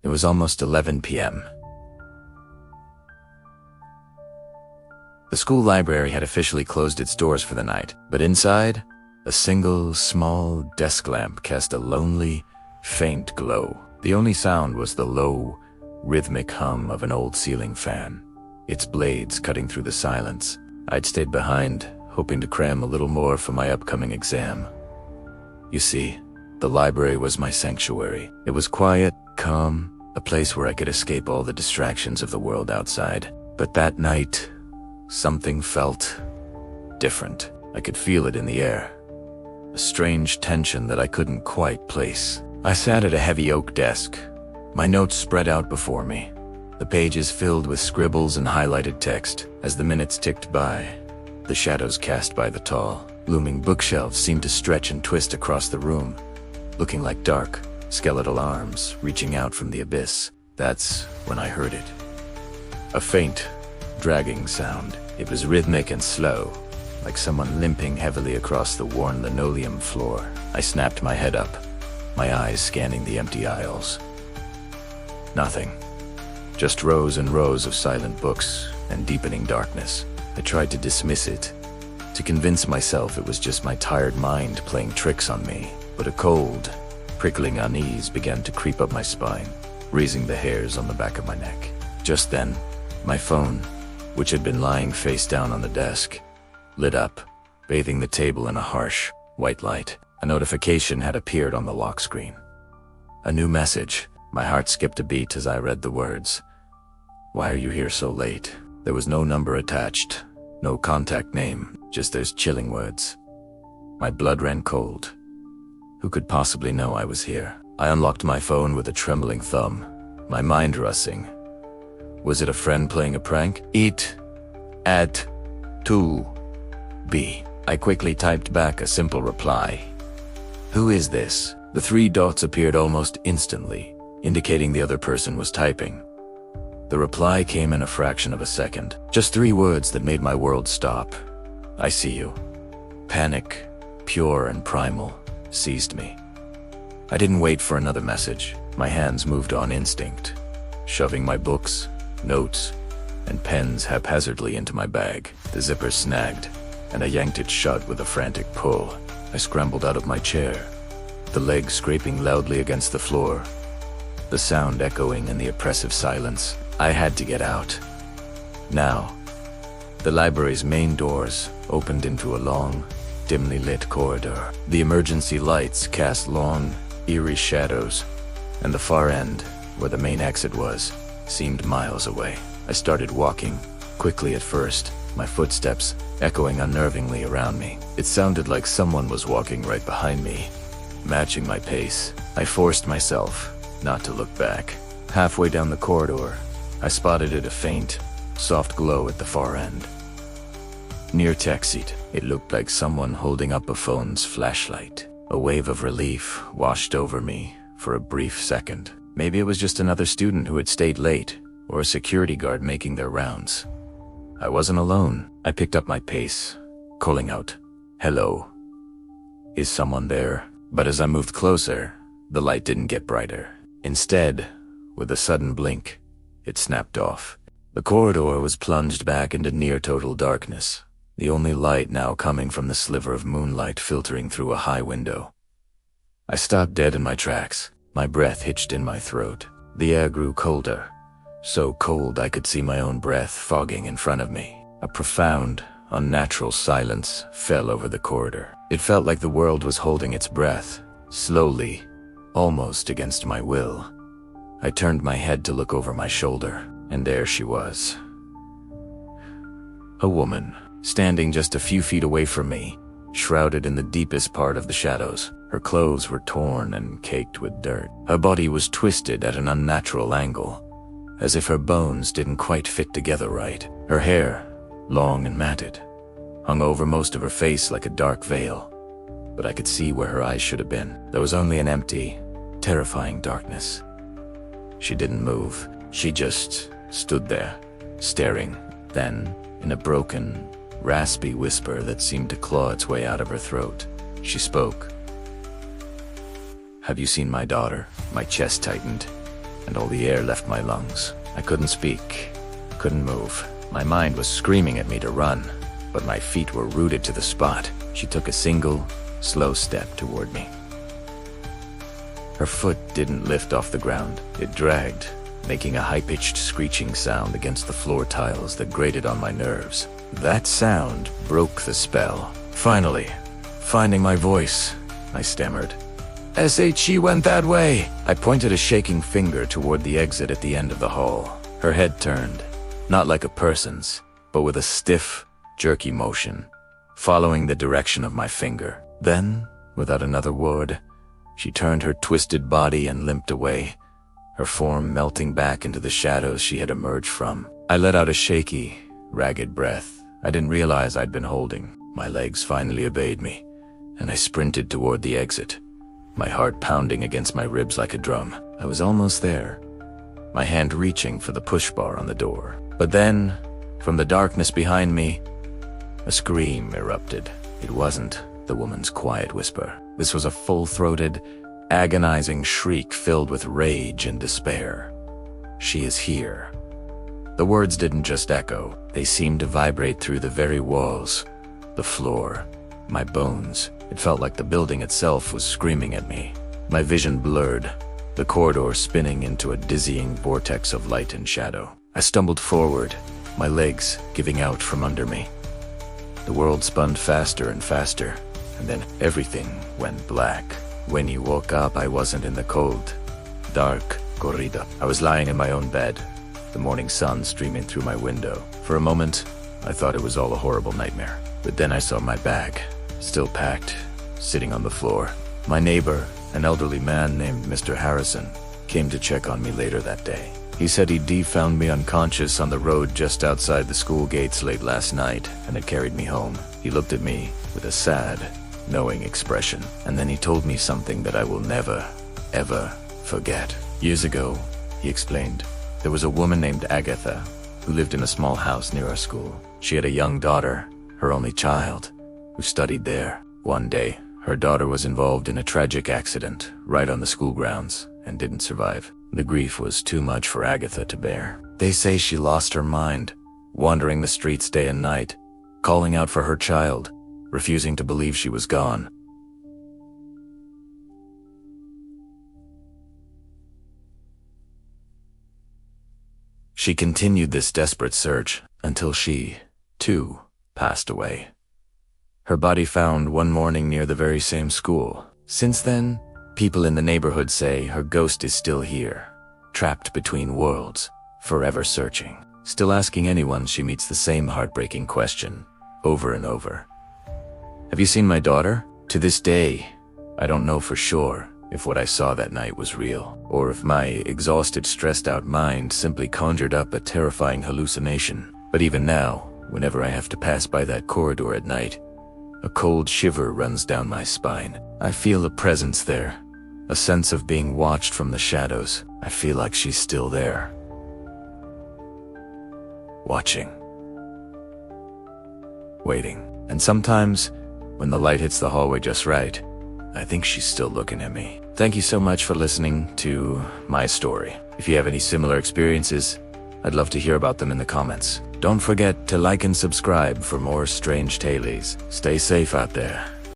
It was almost 11 p.m. The school library had officially closed its doors for the night, but inside, a single, small desk lamp cast a lonely, faint glow. The only sound was the low, rhythmic hum of an old ceiling fan, its blades cutting through the silence. I'd stayed behind, hoping to cram a little more for my upcoming exam. You see, the library was my sanctuary. It was quiet, calm, a place where I could escape all the distractions of the world outside. But that night, something felt different. I could feel it in the air. A strange tension that I couldn't quite place. I sat at a heavy oak desk, my notes spread out before me, the pages filled with scribbles and highlighted text. As the minutes ticked by, the shadows cast by the tall, looming bookshelves seemed to stretch and twist across the room, looking like dark, skeletal arms reaching out from the abyss. That's when I heard it. A faint, dragging sound. It was rhythmic and slow, like someone limping heavily across the worn linoleum floor. I snapped my head up, my eyes scanning the empty aisles. Nothing. Just rows and rows of silent books and deepening darkness. I tried to dismiss it, to convince myself it was just my tired mind playing tricks on me. But a cold, prickling unease began to creep up my spine, raising the hairs on the back of my neck. Just then, my phone, which had been lying face down on the desk, lit up, bathing the table in a harsh, white light. A notification had appeared on the lock screen. A new message. My heart skipped a beat as I read the words. "Why are you here so late?" There was no number attached, no contact name, just those chilling words. My blood ran cold. Who could possibly know I was here? I unlocked my phone with a trembling thumb, my mind racing. Was it a friend playing a prank? Eat at 2B. I quickly typed back a simple reply. Who is this? The 3 dots appeared almost instantly, indicating the other person was typing. The reply came in a fraction of a second. Just 3 words that made my world stop. I see you. Panic, pure and primal, seized me. I didn't wait for another message. My hands moved on instinct, shoving my books, notes, and pens haphazardly into my bag. The zipper snagged, and I yanked it shut with a frantic pull. I scrambled out of my chair, the legs scraping loudly against the floor, the sound echoing in the oppressive silence. I had to get out. Now. The library's main doors opened into a long, dimly lit corridor. The emergency lights cast long, eerie shadows, and the far end, where the main exit was, seemed miles away. I started walking, quickly at first, my footsteps echoing unnervingly around me. It sounded like someone was walking right behind me, matching my pace. I forced myself not to look back. Halfway down the corridor, I spotted a faint, soft glow at the far end. Near tech seat, it looked like someone holding up a phone's flashlight. A wave of relief washed over me for a brief second. Maybe it was just another student who had stayed late, or a security guard making their rounds. I wasn't alone. I picked up my pace, calling out, "Hello. Is someone there?" But as I moved closer, the light didn't get brighter. Instead, with a sudden blink, it snapped off. The corridor was plunged back into near-total darkness, the only light now coming from the sliver of moonlight filtering through a high window. I stopped dead in my tracks, my breath hitched in my throat. The air grew colder, so cold I could see my own breath fogging in front of me. A profound, unnatural silence fell over the corridor. It felt like the world was holding its breath, slowly, almost against my will. I turned my head to look over my shoulder, and there she was. A woman, standing just a few feet away from me, shrouded in the deepest part of the shadows. Her clothes were torn and caked with dirt. Her body was twisted at an unnatural angle, as if her bones didn't quite fit together right. Her hair, long and matted, hung over most of her face like a dark veil, but I could see where her eyes should have been. There was only an empty, terrifying darkness. She didn't move. She just stood there, staring. Then, in a broken, raspy whisper that seemed to claw its way out of her throat, she spoke. "Have you seen my daughter?" My chest tightened. and all the air left my lungs. I couldn't speak, couldn't move. My mind was screaming at me to run, but my feet were rooted to the spot. She took a single, slow step toward me. Her foot didn't lift off the ground. It dragged, making a high-pitched screeching sound against the floor tiles that grated on my nerves. That sound broke the spell. Finally, finding my voice, I stammered. She went that way. I pointed a shaking finger toward the exit at the end of the hall. Her head turned, not like a person's, but with a stiff, jerky motion, following the direction of my finger. Then, without another word, she turned her twisted body and limped away, her form melting back into the shadows she had emerged from. I let out a shaky, ragged breath I didn't realize I'd been holding. My legs finally obeyed me, and I sprinted toward the exit, my heart pounding against my ribs like a drum. I was almost there, my hand reaching for the push bar on the door. But then, from the darkness behind me, a scream erupted. It wasn't the woman's quiet whisper. This was a full-throated, agonizing shriek filled with rage and despair. She is here. The words didn't just echo. They seemed to vibrate through the very walls, the floor, my bones. It felt like the building itself was screaming at me. My vision blurred, the corridor spinning into a dizzying vortex of light and shadow. I stumbled forward, my legs giving out from under me. The world spun faster and faster, and then everything went black. When you woke up, I wasn't in the cold, dark corridor. I was lying in my own bed, the morning sun streaming through my window. For a moment, I thought it was all a horrible nightmare. But then I saw my bag, still packed, sitting on the floor. My neighbor, an elderly man named Mr. Harrison, came to check on me later that day. He said he'd found me unconscious on the road just outside the school gates late last night and had carried me home. He looked at me with a sad, knowing expression, and then he told me something that I will never, ever forget. Years ago, he explained, there was a woman named Agatha who lived in a small house near our school. She had a young daughter, her only child, who studied there. One day, her daughter was involved in a tragic accident right on the school grounds and didn't survive. The grief was too much for Agatha to bear. They say she lost her mind, wandering the streets day and night, calling out for her child, refusing to believe she was gone. She continued this desperate search until she, too, passed away. Her body found one morning near the very same school. Since then, people in the neighborhood say her ghost is still here, trapped between worlds, forever searching, still asking anyone she meets the same heartbreaking question, over and over. Have you seen my daughter? To this day, I don't know for sure if what I saw that night was real, or if my exhausted, stressed-out mind simply conjured up a terrifying hallucination. But even now, whenever I have to pass by that corridor at night, a cold shiver runs down my spine. I feel a presence there, a sense of being watched from the shadows. I feel like she's still there, watching, waiting. And sometimes, when the light hits the hallway just right, I think she's still looking at me. Thank you so much for listening to my story. If you have any similar experiences, I'd love to hear about them in the comments. Don't forget to like and subscribe for more strange tales. Stay safe out there.